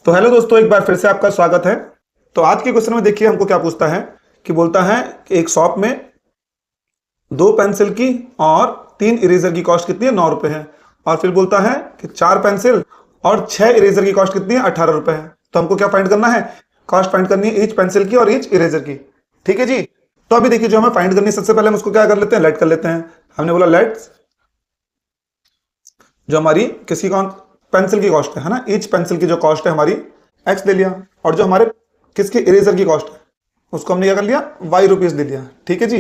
तो हेलो दोस्तों, एक बार फिर से आपका स्वागत है। तो आज के क्वेश्चन में देखिए हमको क्या पूछता है कि बोलता है कि एक शॉप में 2 पेंसिल की और 3 इरेजर की कॉस्ट कितनी है, 9 रुपए है। और फिर बोलता है कि 4 पेंसिल और 6 इरेजर की कॉस्ट कितनी है, 18 रुपए है। तो हमको क्या फाइंड करना है, कॉस्ट फाइंड करनी है ईच पेंसिल की और ईच इरेजर की। ठीक है जी। तो अभी देखिए जो हमें फाइंड करनी है, सबसे पहले हम उसको क्या कर लेते हैं, लेट कर लेते हैं। हमने बोला लेट जो हमारी किसी कौन पेंसिल की कॉस्ट है ना, ईच पेंसिल की जो कॉस्ट है हमारी एक्स ले लिया, और जो हमारे किसके इरेजर की कॉस्ट है उसको हमने क्या कर लिया, वाई रुपीज दे दिया। ठीक है जी।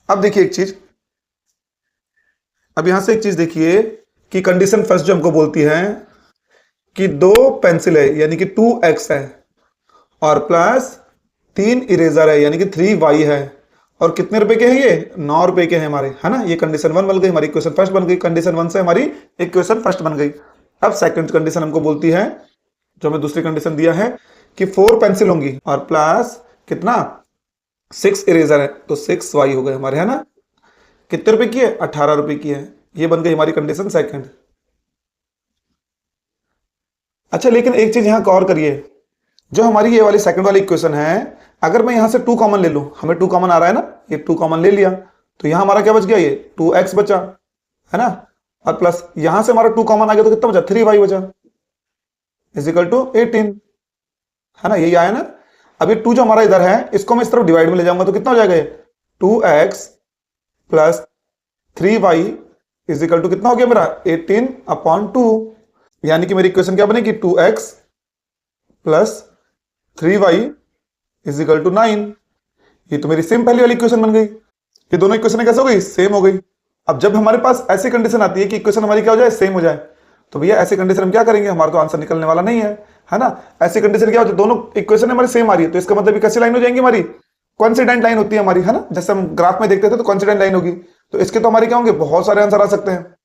अब देखिए एक चीज, अब यहां से एक चीज देखिए कि कंडीशन फर्स्ट जो हमको बोलती है कि 2 पेंसिल है यानी कि 2x है, और प्लस 3 इरेजर है यानी कि 3y है, और कितने रुपए के हैं ये, 9 रुपए के हैं हमारे, है ना। ये कंडीशन 1 बन गई, हमारी इक्वेशन फर्स्ट बन गई। कंडीशन 1 से हमारी इक्वेशन फर्स्ट बन गई। अब सेकंड कंडीशन हमको बोलती है, जो हमें दूसरी कंडीशन दिया है कि 4 पेंसिल होंगी और प्लस कितना 6 इरेजर है, तो 6y हो गए हमारे, है ना। कितने रुपए की है, 18 रुपए की है। ये बन गई हमारी कंडीशन सेकंड। अच्छा, लेकिन एक चीज यहां गौर करिए, जो हमारी ये वाली सेकंड वाली इक्वेशन है, अगर मैं यहां से 2 कॉमन ले लूं, हमें 2 कॉमन आ रहा है ना, ये 2 कॉमन ले लिया, तो यहां हमारा क्या बच गया, ये 2x बचा, है ना। और प्लस यहां से हमारा 2 कॉमन आ गया तो कितना बचा, 3y बचा, इजिकल टू 18, है ना। यही आया ना। अभी 2 जो हमारा इधर है इसको मैं इस तरफ डिवाइड में ले जाऊंगा तो कितना हो जाएगा, ये 2x plus 3y is equal to कितना हो गया मेरा, 18/2। यानी कि मेरी इक्वेशन क्या बनेगी, 2x plus 3y is equal to 9। ये तो मेरी सेम पहली वाली इक्वेशन बन गई। ये दोनों इक्वेशन कैसे हो गई, सेम हो गई। अब जब हमारे पास ऐसी कंडीशन आती है कि इक्वेशन हमारी क्या हो जाए, सेम हो जाए, तो भैया ऐसी कंडीशन हम क्या करेंगे, हमारा तो आंसर निकलने वाला नहीं है ना। ऐसी कंडीशन क्या हो जाए, दोनों इक्वेशन हमारी सेम आ रही है, तो इसका मतलब ये कैसी लाइन हो जाएंगी, हमारी कॉन्सिडेंट लाइन होती है हमारी, है ना। जैसे हम ग्राफ में देखते थे तो कॉन्सिडेंट लाइन होगी, तो इसके तो हमारे क्या होंगे, बहुत सारे आंसर आ सकते हैं।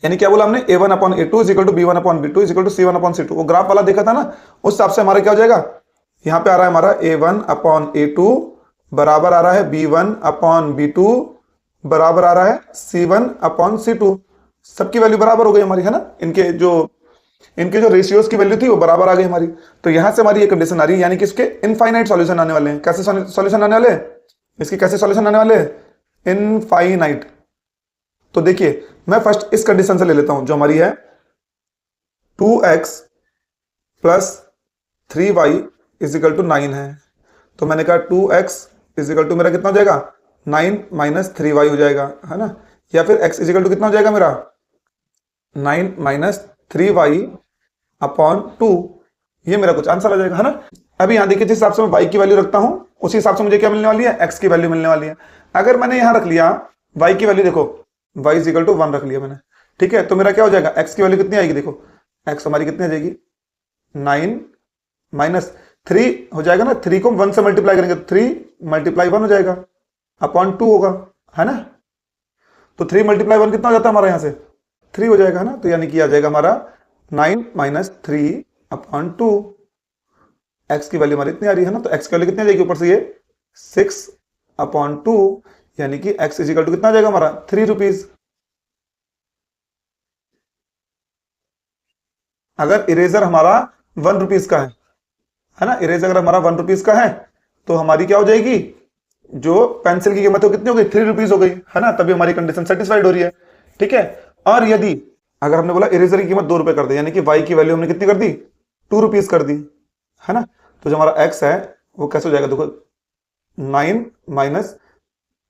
यानी क्या बोला हमने, a1/a2 is equal to b1/b2 is equal to c1/c2। वो ग्राफ वाला देखा था ना, उस हिसाब से हमारा क्या हो जाएगा, यहां पे आ रहा है हमारा a1/a2 बराबर आ रहा है b1/b2 बराबर आ रहा है c1/c2। सबकी वैल्यू बराबर हो गई हमारी, है ना। इनके जो रेशियोज की वैल्यू थी वो बराबर आ गई हमारी। तो यहां से हमारी ये कंडीशन आ रही है, यानी कि इसके इनफाइनाइट सॉल्यूशन आने वाले हैं। कैसे सॉल्यूशन आने वाले हैं, इसके कैसे सॉल्यूशन आने वाले हैं, इनफाइनाइट। तो देखिए मैं फर्स्ट इस कंडीशन से ले लेता हूं, जो हमारी है 2x plus 3y is equal to 9 है। तो मैंने कहा 2x इजिकल टू मेरा कितना हो जाएगा, 9 माइनस 3y हो जाएगा, है ना। या फिर x इजिकल टू कितना हो जाएगा मेरा, 9 माइनस 3y/2। ये मेरा कुछ आंसर आ जाएगा, है ना। अभी यहां देखिए, जिस हिसाब से मैं y की वैल्यू रखता हूं उसी हिसाब से मुझे क्या मिलने वाली है, x की वैल्यू मिलने वाली है। अगर मैंने यहां रख लिया y की वैल्यू, देखो y इजिकल टू 1 रख लिया मैंने, ठीक है। तो मेरा क्या हो जाएगा, x की वैल्यू कितनी आएगी, देखो x हमारी कितनी आ जाएगी, 9 माइनस 3 हो जाएगा ना, 3 को 1 से मल्टीप्लाई करेंगे तो 3 मल्टीप्लाई 1 हो जाएगा, अपॉन 2 होगा, है ना। तो 3 मल्टीप्लाई 1 कितना हो जाता है हमारा, यहां से 3 हो जाएगा ना। तो यानी कि आ जाएगा हमारा 9 माइनस 3/2। एक्स की वैल्यू हमारी इतनी आ रही है ना, तो एक्स की वैल्यू कितनी आ जाएगी, ऊपर से ये 6/2, यानी कि एक्स इजिकल टू कितना आ जाएगा हमारा, 3 रुपीज। अगर इरेजर हमारा 1 रुपीज का है ना, इरेजर अगर हमारा 1 रुपीज का है तो हमारी क्या हो जाएगी, जो पेंसिल की कीमत है कितनी हो गई, 3 रुपीज हो गई, है ना। तभी हमारी कंडीशन सेटिस्फाइड हो रही है, ठीक है। और यदि अगर हमने बोला इरेजर की कीमत 2 रुपए कर दी, यानी कि वाई की वैल्यू हमने कितनी कर दी, 2 रुपीज कर दी, है ना। तो जो हमारा एक्स है वो कैसे हो जाएगा, देखो 9 माइनस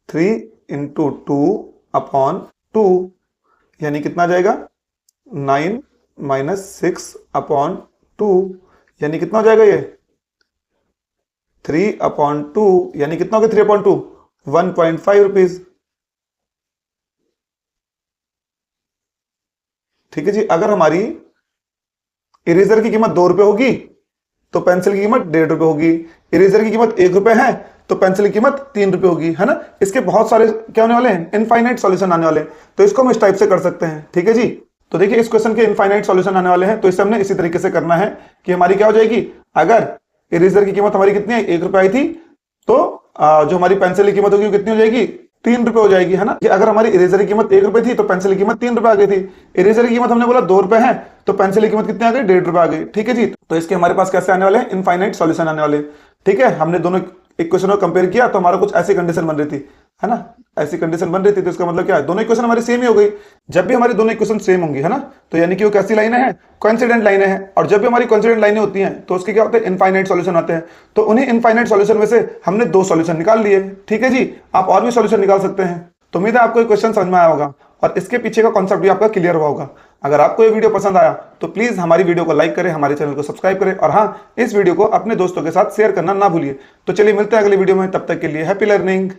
3 इंटू 2/2, यानी कितना आ जाएगा, 9 माइनस 6/2, यानी कितना हो जाएगा ये 3/2, यानी कितना हो गया 3/2, 1.5 रुपीज। ठीक है जी। अगर हमारी इरेजर की कीमत 2 रुपए होगी तो पेंसिल की कीमत 1.5 रुपए होगी। इरेजर की कीमत 1 रुपए है तो पेंसिल की कीमत 3 रुपए होगी, है ना। इसके बहुत सारे क्या होने वाले हैं, इनफाइनाइट सॉल्यूशन आने वाले हैं। तो इसको हम इस टाइप से कर सकते हैं, ठीक है जी। तो देखिए इस क्वेश्चन के इनफाइनाइट सॉल्यूशन आने वाले हैं, तो इसे हमने इसी तरीके से करना है कि हमारी क्या हो जाएगी, अगर इरेजर की कीमत हमारी कितनी है, 1 रुपए आई थी, तो जो हमारी पेंसिल की कीमत होगी वो कितनी हो जाएगी, 3 रुपए हो जाएगी, है ना। कि अगर हमारी इरेजर की कीमत 1 रुपए थी तो पेंसिल की कीमत 3 रुपए आ गई थी। इरेजर की कीमत हमने बोला 2 रुपए है, तो पेंसिल की कीमत कितनी आ गई, 1.5 रुपए आ गई। ठीक है जी, तो इसके हमारे पास कैसे आने वाले हैं, इनफाइनाइट सॉल्यूशन आने वाले। ठीक है, हमने दोनों इक्वेशन को कंपेयर किया तो हमारा कुछ ऐसी कंडीशन बन रही थी, है ना, ऐसी कंडीशन बन रही थी। तो इसका मतलब क्या है, दोनों इक्वेशन हमारी सेम ही हो गई। जब भी हमारी दोनों इक्वेशन सेम होंगी, है ना, तो यानी कि वो कैसी लाइनें हैं, कोइंसिडेंट लाइनें हैं। और जब भी हमारी कोइंसिडेंट लाइनें होती हैं तो उसके क्या होते हैं, इनफाइनाइट सॉल्यूशन आते हैं। तो उन्हीं इनफाइनाइट सॉल्यूशन में से हमने 2 सॉल्यूशन निकाल लिए। ठीक है जी, आप और भी सॉल्यूशन निकाल सकते हैं। तो उम्मीद है आपको ये क्वेश्चन समझ में आया होगा और इसके पीछे का कॉन्सेप्ट भी आपका क्लियर हुआ होगा। अगर आपको ये वीडियो पसंद आया तो प्लीज हमारी वीडियो को लाइक करें, हमारे चैनल को सब्सक्राइब करें और हाँ, इस वीडियो को अपने दोस्तों के साथ शेयर करना ना भूलिए। तो चलिए मिलते हैं अगली वीडियो में, तब तक के लिए हैप्पी लर्निंग।